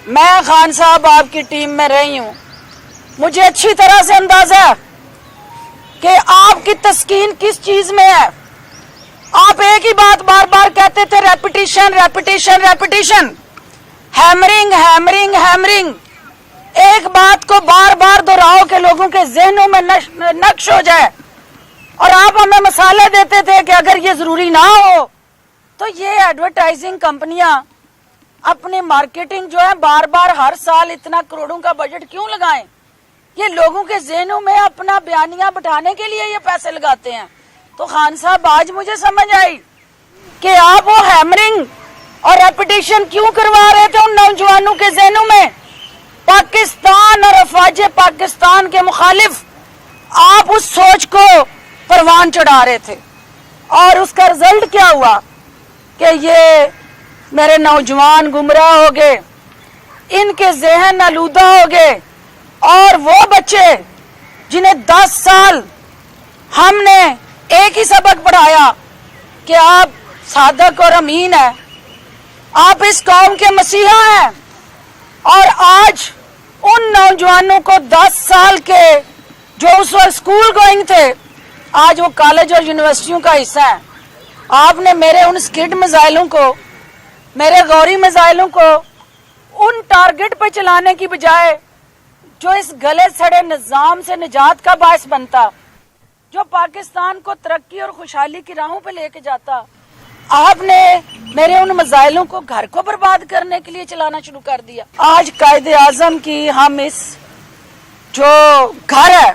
मैं खान साहब आपकी टीम में रही हूं, मुझे अच्छी तरह से अंदाजा है कि आपकी तस्कीन किस चीज में है। आप एक ही बात बार बार कहते थे, repetition repetition repetition, hammering hammering hammering. एक बात को बार बार दोहराओ कि लोगों के जहनों में नक्श हो जाए। और आप हमें मसाले देते थे कि अगर ये जरूरी ना हो तो ये एडवर्टाइजिंग कंपनियां अपनी मार्केटिंग जो है बार बार हर साल इतना करोड़ों का बजट क्यों लगाएं? ये लोगों के जहनों में अपना बयानिया बिठाने के लिए ये पैसे लगाते हैं। तो खान साहब आज मुझे समझ आई कि आप वो हैमरिंग और रेपिटेशन क्यों करवा रहे थे उन नौजवानों के जहनों में। पाकिस्तान और अफवाज पाकिस्तान के मुखालिफ आप उस सोच को परवान चढ़ा रहे थे और उसका रिजल्ट क्या हुआ कि ये मेरे नौजवान गुमराह हो गए, इनके जहन आलूदा हो गए। और वो बच्चे जिन्हें 10 साल हमने एक ही सबक पढ़ाया कि आप सादक और अमीन हैं, आप इस कौम के मसीहा हैं, और आज उन नौजवानों को 10 साल के जो उस वक्त स्कूल गोइंग थे आज वो कॉलेज और यूनिवर्सिटियों का हिस्सा है। आपने मेरे उन स्किड मिसाइलों को, मेरे गौरी मिसाइलों को उन टारगेट पर चलाने की बजाय जो इस गले सड़े निजाम से निजात का बायस बनता, जो पाकिस्तान को तरक्की और खुशहाली की राहों पे लेके जाता, आपने मेरे उन मिसाइलों को घर को बर्बाद करने के लिए चलाना शुरू कर दिया। आज कायदे आजम की हम इस जो घर है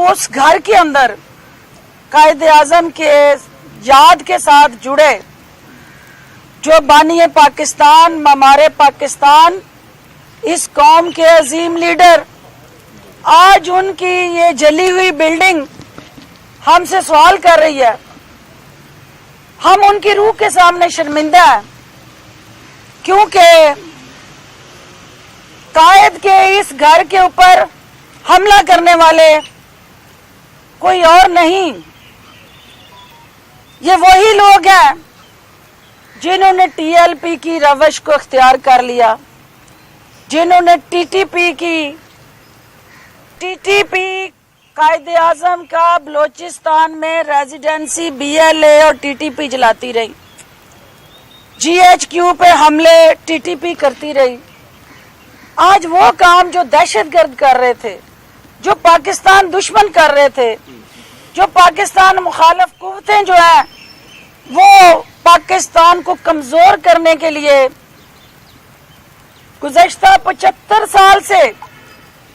उस घर के अंदर कायदे आजम के याद के साथ जुड़े जो बानी पाकिस्तान, ममारे पाकिस्तान, इस कौम के अजीम लीडर, आज उनकी ये जली हुई बिल्डिंग हमसे सवाल कर रही है। हम उनकी रूह के सामने शर्मिंदा हैं क्योंकि कायद के इस घर के ऊपर हमला करने वाले कोई और नहीं, ये वही लोग हैं जिन्होंने टीएलपी की रवश को इख्तियार कर लिया, जिन्होंने टीटीपी कायदे आजम का बलोचिस्तान में रेजिडेंसी बीएलए और टीटीपी जलाती रही, जीएचक्यू पे हमले टीटीपी करती रही। आज वो काम जो दहशतगर्द कर रहे थे, जो पाकिस्तान दुश्मन कर रहे थे, जो पाकिस्तान मुखालिफ कुव्वतें जो है वो पाकिस्तान को कमजोर करने के लिए गुज़श्ता 75 साल से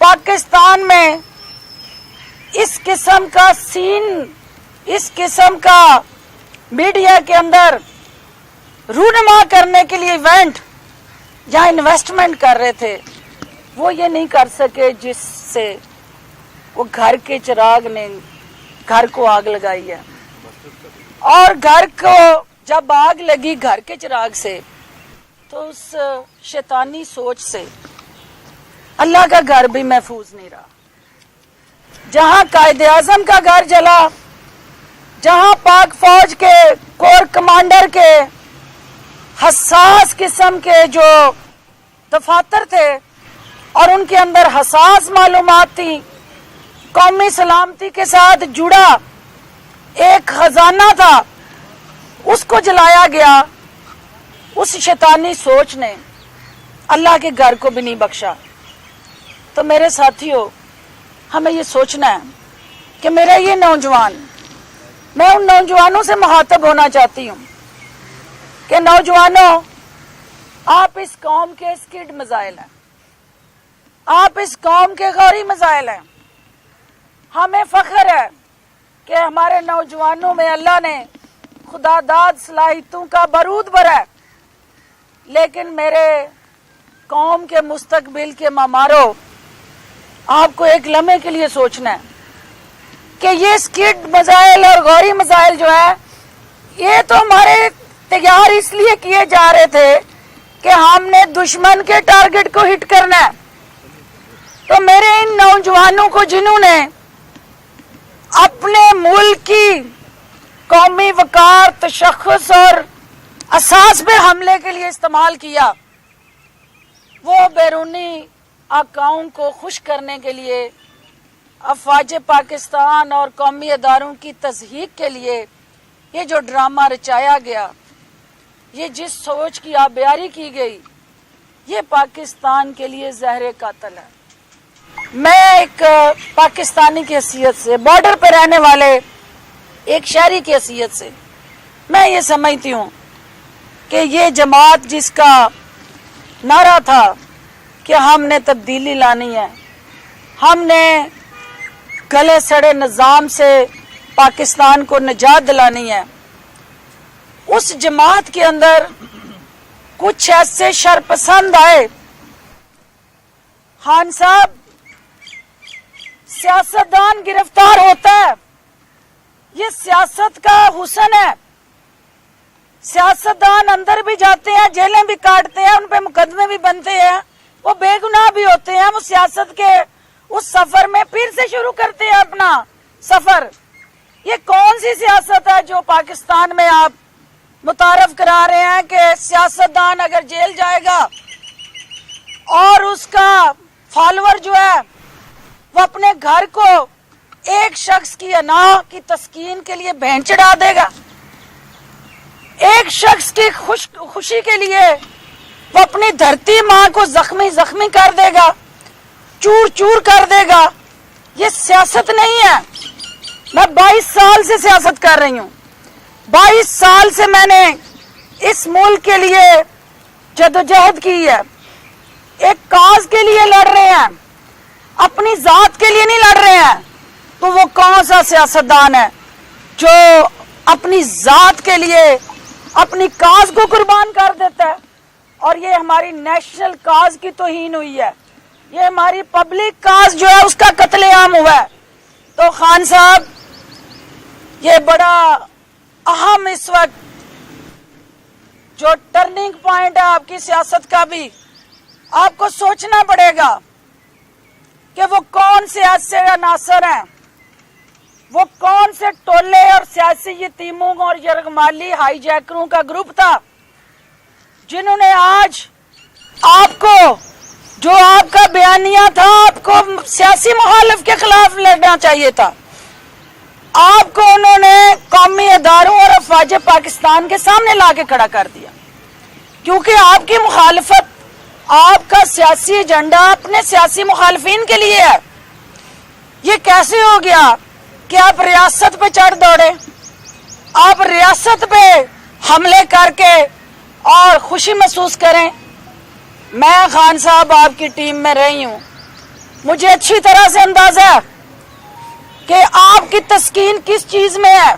पाकिस्तान में इस किस्म का सीन, इस किस्म का मीडिया के अंदर रूनमा करने के लिए इवेंट या इन्वेस्टमेंट कर रहे थे, वो ये नहीं कर सके जिससे वो घर के चिराग ने घर को आग लगाई है। और घर को जब आग लगी घर के चिराग से, तो उस शैतानी सोच से अल्लाह का घर भी महफूज नहीं रहा। जहां कायदे आजम का घर जला, जहां पाक फौज के कोर कमांडर के हसास किस्म के जो दफातर थे और उनके अंदर हसास मालूमात थी, कौमी सलामती के साथ जुड़ा एक खजाना था, उसको जलाया गया। उस शैतानी सोच ने अल्लाह के घर को भी नहीं बख्शा। तो मेरे साथियों, हमें ये सोचना है कि मेरा ये नौजवान, मैं उन नौजवानों से मुखातब होना चाहती हूँ कि नौजवानों, आप इस कौम के स्किड मिसाइल हैं, आप इस कौम के गौरी मिसाइल हैं। हमें फख्र है कि हमारे नौजवानों में अल्लाह ने खुदादाद सलाहियतों का बारूद भरा है। लेकिन मेरे कौम के मुस्तकबिल के मामारों, आपको एक लम्हे के लिए सोचना है कि ये स्किड मिसाइल और गौरी मिसाइल जो है, ये तो हमारे तैयार इसलिए किए जा रहे थे कि हमने दुश्मन के टारगेट को हिट करना है। तो मेरे इन नौजवानों को जिन्होंने अपने मुल्क की कौमी वकार, तशख़्ख़ुस और असास पे हमले के लिए इस्तेमाल किया, वो बैरूनी आकाओं को खुश करने के लिए, अफवाज पाकिस्तान और कौमी अदारों की तज़हीक के लिए ये जो ड्रामा रचाया गया, ये जिस सोच की आबियारी की गई, ये पाकिस्तान के लिए ज़हर कातिल है। मैं एक पाकिस्तानी की हैसियत से, बॉर्डर पर रहने वाले एक शहरी की हैसियत से मैं ये समझती हूँ कि ये जमात जिसका नारा था कि हमने तब्दीली लानी है, हमने गले सड़े निज़ाम से पाकिस्तान को निजात दिलानी है, उस जमात के अंदर कुछ ऐसे शरपसंद आए। खान साहब, सियासतदान गिरफ्तार होता है, ये सियासत का हुस्न है। सियासतदान अंदर भी जाते हैं, जेलें भी काटते हैं, उन पे मुकदमे भी बनते हैं, वो बेगुनाह भी होते हैं। वो सियासत के उस सफर में फिर से शुरू करते हैं अपना सफर। ये कौन सी सियासत है जो पाकिस्तान में आप मुतारफ करा रहे हैं कि सियासतदान अगर जेल जाएगा और उसका फॉलोअर जो है वो अपने घर को एक शख्स की अना की तस्कीन के लिए भेंट चढ़ा देगा, एक शख्स की खुशी के लिए वो अपनी धरती माँ को जख्मी कर देगा, चूर चूर कर देगा। ये सियासत नहीं है। मैं 22 साल से सियासत कर रही हूँ, 22 साल से मैंने इस मुल्क के लिए जदोजहद की है। एक काज के लिए लड़ रहे हैं, अपनी जात के लिए नहीं लड़ रहे हैं। तो वो कौन सा सियासतदान है जो अपनी जात के लिए अपनी काज को कुर्बान कर देता है? और ये हमारी नेशनल काज की तौहीन हुई है, ये हमारी पब्लिक काज जो है उसका कत्लेआम हुआ है। तो खान साहब, ये बड़ा अहम इस वक्त जो टर्निंग पॉइंट है आपकी सियासत का, भी आपको सोचना पड़ेगा कि वो कौन से ऐसे अनासर हैं, वो कौन से टोले और सियासी यतीमों और यरगमाली हाईजैकरों का ग्रुप था जिन्होंने आज आपको, जो आपका बयानिया था, आपको सियासी मुखालिफ के खिलाफ लड़ना चाहिए था, आपको उन्होंने कौमी अदारों और अफवाज पाकिस्तान के सामने लाके खड़ा कर दिया, क्योंकि आपकी मुखालफत, आपका सियासी एजेंडा अपने सियासी मुखालफिन के लिए है। ये कैसे हो गया कि आप रियासत पे चढ़ दौड़े, आप रियासत पे हमले करके और खुशी महसूस करें? मैं खान साहब आपकी टीम में रही हूं, मुझे अच्छी तरह से अंदाजा है कि आपकी तस्कीन किस चीज में है।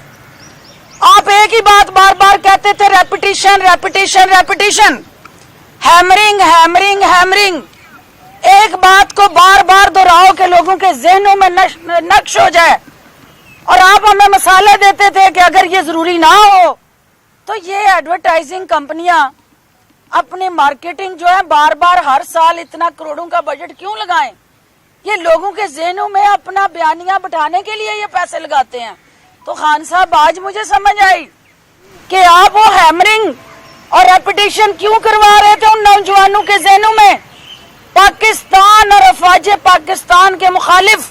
आप एक ही बात बार बार कहते थे, repetition repetition repetition, hammering hammering hammering. एक बात को बार बार दोहराओ कि लोगों के जहनों में नक्श हो जाए। और आप हमें मसाले देते थे कि अगर ये जरूरी ना हो तो ये एडवर्टाइजिंग कंपनियां अपनी मार्केटिंग जो है बार बार हर साल इतना करोड़ों का बजट क्यों लगाएं? ये लोगों के जहनों में अपना बयानिया बिठाने के लिए ये पैसे लगाते हैं। तो खान साहब, आज मुझे समझ आई कि आप वो हैमरिंग और रेपिटेशन क्यों करवा रहे थे उन नौजवानों के जहनों में। पाकिस्तान और अफवाज पाकिस्तान के मुखालिफ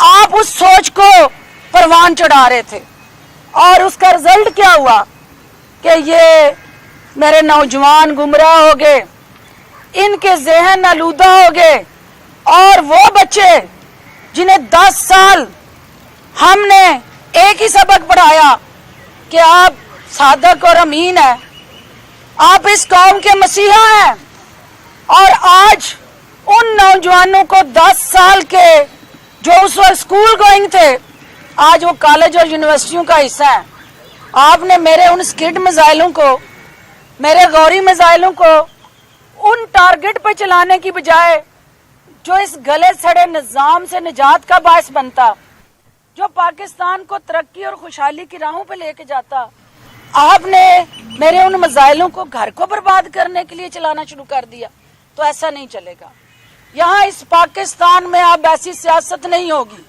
आप उस सोच को परवान चढ़ा रहे थे, और उसका रिजल्ट क्या हुआ कि ये मेरे नौजवान गुमराह हो गए, इनके जहन आलूदा हो गए। और वो बच्चे जिन्हें 10 साल हमने एक ही सबक पढ़ाया कि आप सादक और अमीन हैं, आप इस कौम के मसीहा हैं, और आज उन नौजवानों को 10 साल के जो उस वक्त स्कूल गोइंग थे, आज वो कॉलेज और यूनिवर्सिटियों का हिस्सा है। आपने मेरे उन स्किड मिसाइलों को, मेरे गौरी मिसाइलों को उन टारगेट पे चलाने की बजाय जो इस गले सड़े निजाम से निजात का बायस बनता, जो पाकिस्तान को तरक्की और खुशहाली की राहों पे लेके जाता, आपने मेरे उन मिसाइलों को घर को बर्बाद करने के लिए चलाना शुरू कर दिया। तो ऐसा नहीं चलेगा। यहाँ इस पाकिस्तान में अब ऐसी सियासत नहीं होगी।